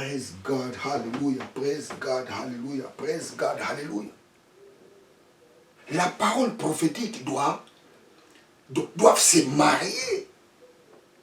Praise God, hallelujah, praise God, hallelujah, praise God, hallelujah. La parole prophétique doivent se marier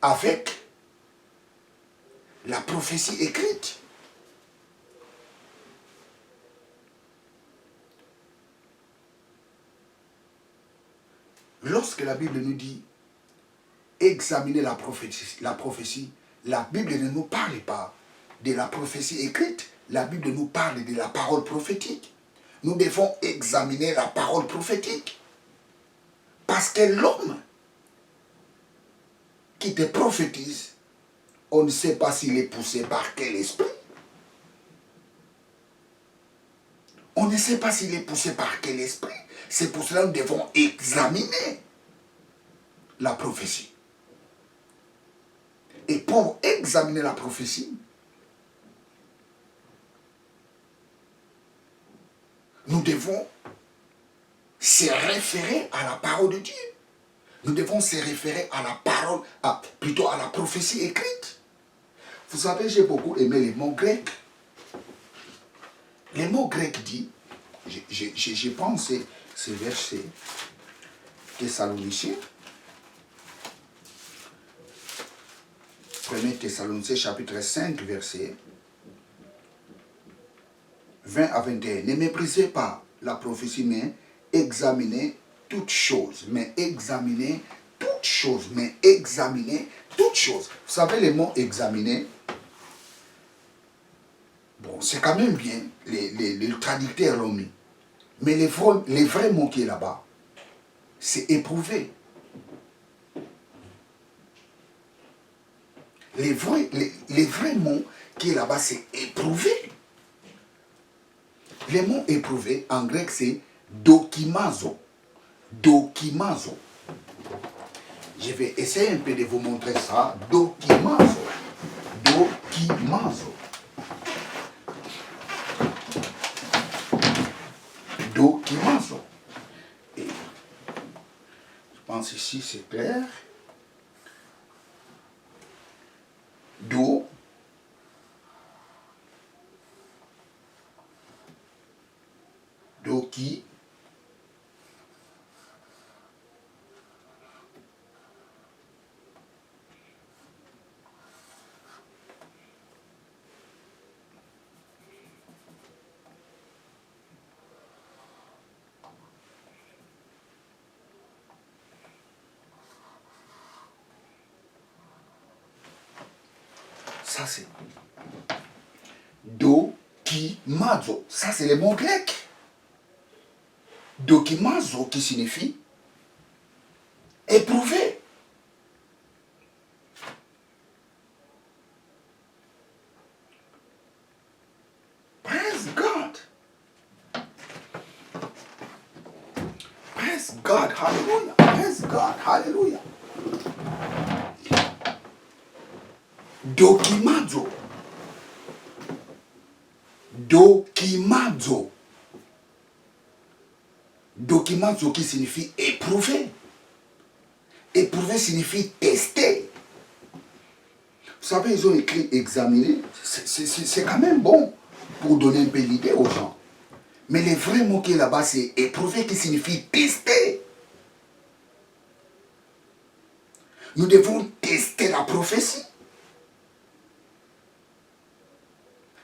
avec la prophétie écrite. Lorsque la Bible nous dit examiner la prophétie, la Bible ne nous parle pas de la prophétie écrite, la Bible nous parle de la parole prophétique. Nous devons examiner la parole prophétique. Parce que l'homme qui te prophétise, on ne sait pas s'il est poussé par quel esprit. On ne sait pas s'il est poussé par quel esprit. C'est pour cela que nous devons examiner la prophétie. Et pour examiner la prophétie, nous devons se référer à la parole de Dieu. Nous devons se référer à la parole, plutôt à la prophétie écrite. Vous savez, j'ai beaucoup aimé les mots grecs. Les mots grecs disent, j'ai pensé ce verset Thessaloniciens, 1 Thessaloniciens chapitre 5, verset 20 à 21. Ne méprisez pas la prophétie, mais examinez toutes choses. Mais examinez toutes choses. Mais examinez toutes choses. Vous savez, les mots examiner, bon, c'est quand même bien, les traducteurs l'ont mis. Mais les vrais mots qui est là-bas, c'est éprouver. Les vrais mots qui est là-bas, c'est éprouver. Les mots éprouver, en grec, c'est dokimazo. Dokimazo. Je vais essayer un peu de vous montrer ça. Dokimazo. Dokimazo. Dokimazo. Et je pense ici c'est clair. Do. Doki. Ça c'est dokimazo. Ça c'est le mot grec. Dokimazo qui signifie éprouver. Praise God. Praise God. Hallelujah. Praise God. Hallelujah. Dokimazo. Dokimazo. Dokimazo qui signifie éprouver. Éprouver signifie tester. Vous savez, ils ont écrit examiner. C'est quand même bon pour donner un peu l'idée aux gens. Mais le vrai mot qui est là-bas, c'est éprouver qui signifie tester. Nous devons tester la prophétie.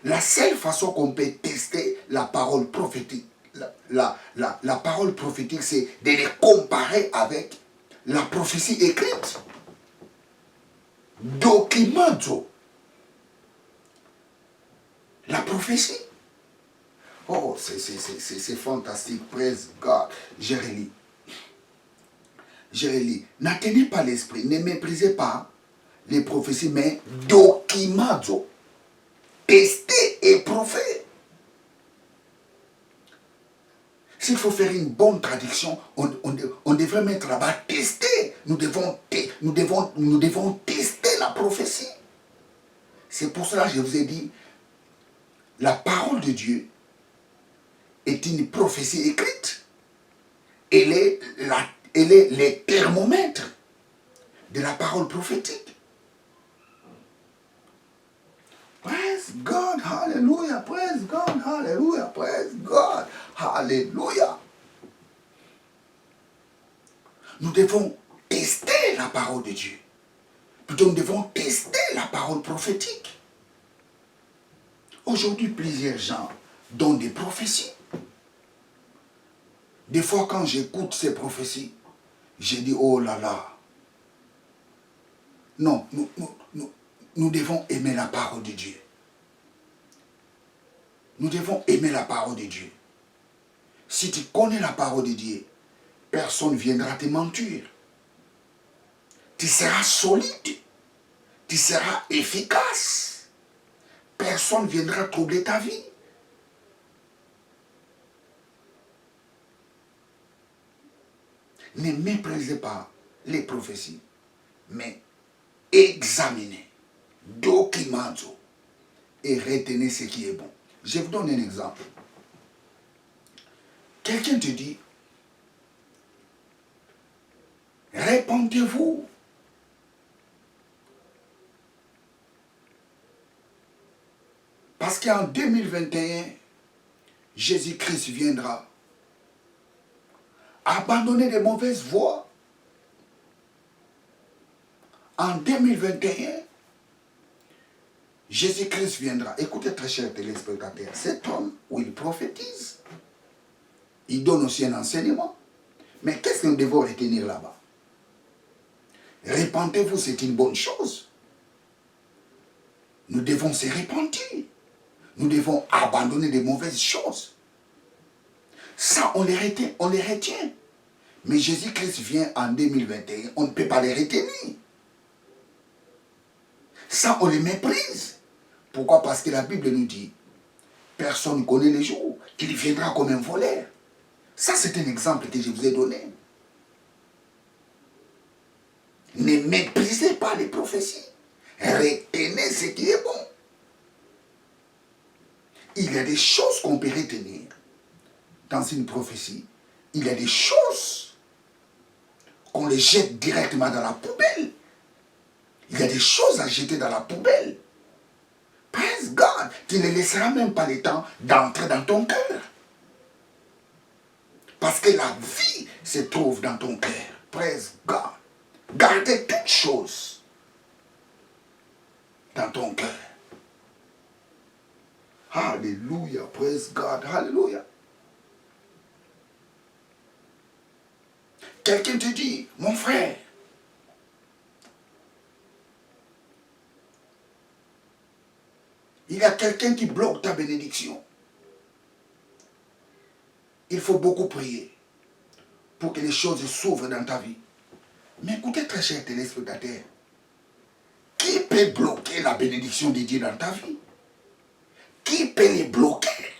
La seule façon qu'on peut tester la parole prophétique, la parole prophétique, c'est de les comparer avec la prophétie écrite. Dokimazo. La prophétie. Oh, c'est fantastique. Praise God. Je relis. Je relis. N'atteignez pas l'esprit. Ne méprisez pas les prophéties, mais dokimazo. Tester et prouver. S'il faut faire une bonne traduction, on devrait mettre là-bas tester. Nous devons tester la prophétie. C'est pour cela que je vous ai dit, la parole de Dieu est une prophétie écrite. Elle est le thermomètre de la parole prophétique. Praise God, hallelujah, praise God, hallelujah, praise God, hallelujah. Nous devons tester la parole de Dieu. Plutôt, nous devons tester la parole prophétique. Aujourd'hui, plusieurs gens donnent des prophéties. Des fois, quand j'écoute ces prophéties, je dis, oh là là. Non, nous devons aimer la parole de Dieu. Nous devons aimer la parole de Dieu. Si tu connais la parole de Dieu, personne ne viendra te mentir. Tu seras solide. Tu seras efficace. Personne ne viendra troubler ta vie. Ne méprisez pas les prophéties, mais examinez, documentez et retenez ce qui est bon. Je vous donne un exemple. Quelqu'un te dit, répentez-vous. Parce qu'en 2021, Jésus-Christ viendra. Abandonner les mauvaises voies. En 2021, Jésus-Christ viendra. Écoutez, très chers téléspectateurs, cet homme où il prophétise, il donne aussi un enseignement. Mais qu'est-ce que nous devons retenir là-bas? Répentez-vous, c'est une bonne chose. Nous devons se repentir. Nous devons abandonner les mauvaises choses. Ça, on les retient. Mais Jésus-Christ vient en 2021, on ne peut pas les retenir. Ça, on les méprise. Pourquoi? Parce que la Bible nous dit, personne ne connaît les jours, qu'il viendra comme un voleur. Ça, c'est un exemple que je vous ai donné. Ne méprisez pas les prophéties. Retenez ce qui est bon. Il y a des choses qu'on peut retenir dans une prophétie. Il y a des choses qu'on les jette directement dans la poubelle. Il y a des choses à jeter dans la poubelle. Praise God. Tu ne laisseras même pas le temps d'entrer dans ton cœur. Parce que la vie se trouve dans ton cœur. Praise God. Gardez toutes choses dans ton cœur. Alléluia. Praise God. Alléluia. Quelqu'un te dit, mon frère, il y a quelqu'un qui bloque ta bénédiction. Il faut beaucoup prier pour que les choses s'ouvrent dans ta vie. Mais écoutez, très chers téléspectateurs, qui peut bloquer la bénédiction de Dieu dans ta vie? Qui peut les bloquer?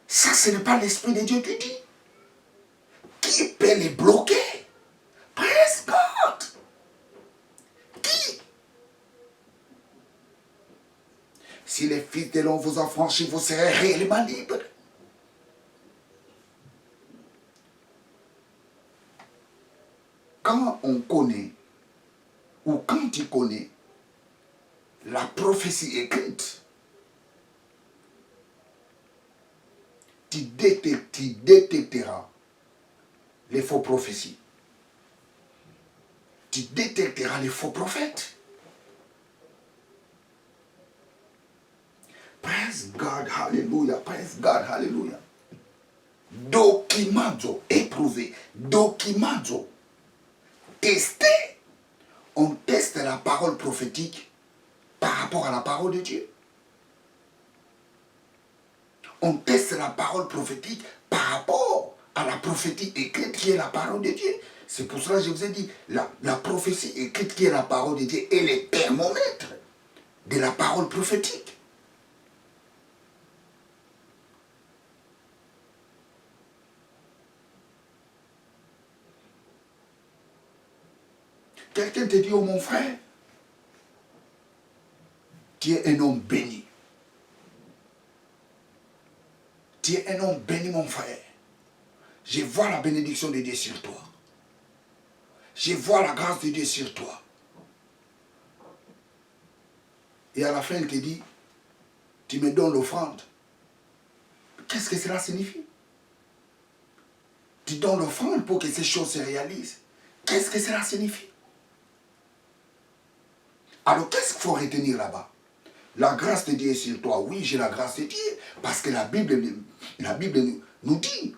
Ça, ce n'est pas l'Esprit de Dieu qui dit. Qui peut les bloquer? Praise God. Qui? Si les fils de l'homme vous ont franchi, vous serez réellement libre. Quand on connaît, ou quand tu connais la prophétie écrite, tu détecteras les faux prophéties. Tu détecteras les faux prophètes. Praise God, hallelujah, praise God, hallelujah. Documento, éprouvé, documento, tester. On teste la parole prophétique par rapport à la parole de Dieu. On teste la parole prophétique par rapport à la prophétie écrite qui est la parole de Dieu. C'est pour cela que je vous ai dit, la prophétie écrite qui est la parole de Dieu est le thermomètre de la parole prophétique. Quelqu'un te dit, oh mon frère, tu es un homme béni. Tu es un homme béni, mon frère. Je vois la bénédiction de Dieu sur toi. Je vois la grâce de Dieu sur toi. Et à la fin, il te dit, tu me donnes l'offrande. Qu'est-ce que cela signifie? Tu donnes l'offrande pour que ces choses se réalisent. Qu'est-ce que cela signifie? Alors, qu'est-ce qu'il faut retenir là-bas? La grâce de Dieu est sur toi. Oui, j'ai la grâce de Dieu. Parce que la Bible nous dit,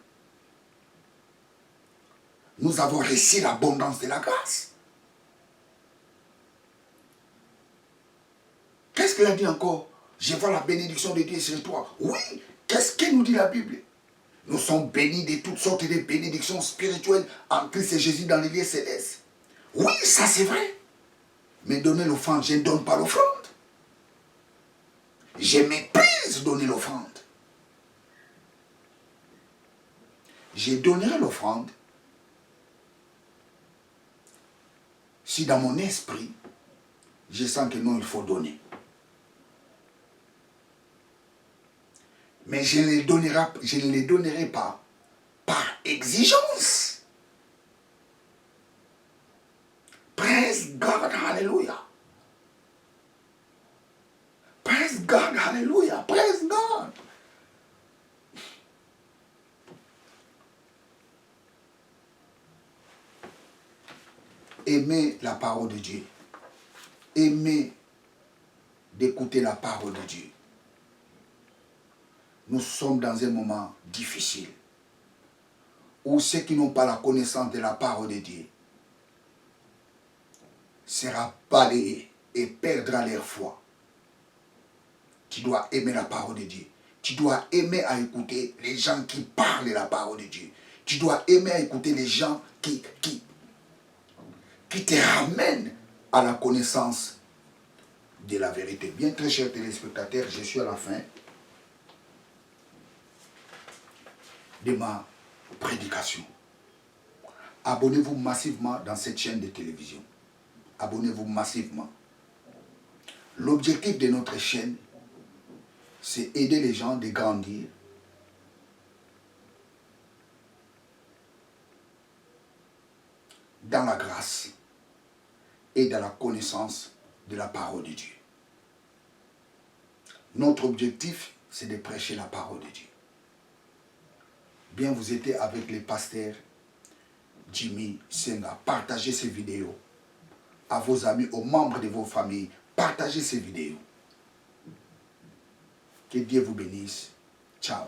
nous avons reçu l'abondance de la grâce. Qu'est-ce qu'il a dit encore? Je vois la bénédiction de Dieu sur toi. Oui, qu'est-ce que nous dit la Bible? Nous sommes bénis de toutes sortes de bénédictions spirituelles en Christ Jésus dans les lieux célestes. Oui, ça c'est vrai. Mais donner l'offrande, je ne donne pas l'offrande. Je méprise donner l'offrande. Je donnerai l'offrande si dans mon esprit, je sens que non, il faut donner. Mais je ne les donnerai pas par exigence. Praise God, hallelujah. Praise God, hallelujah. Praise God. Aimez la parole de Dieu. Aimez d'écouter la parole de Dieu. Nous sommes dans un moment difficile où ceux qui n'ont pas la connaissance de la parole de Dieu sera balayé et perdra leur foi. Tu dois aimer la parole de Dieu. Tu dois aimer à écouter les gens qui parlent de la parole de Dieu. Tu dois aimer à écouter les gens qui te ramènent à la connaissance de la vérité. Bien, très chers téléspectateurs, je suis à la fin de ma prédication. Abonnez-vous massivement dans cette chaîne de télévision. Abonnez-vous massivement. L'objectif de notre chaîne, c'est aider les gens à grandir dans la grâce et dans la connaissance de la parole de Dieu. Notre objectif, c'est de prêcher la parole de Dieu. Bien, vous étiez avec les pasteurs Jimmy Senga. Partagez ces vidéos à vos amis, aux membres de vos familles. Partagez ces vidéos. Que Dieu vous bénisse. Ciao.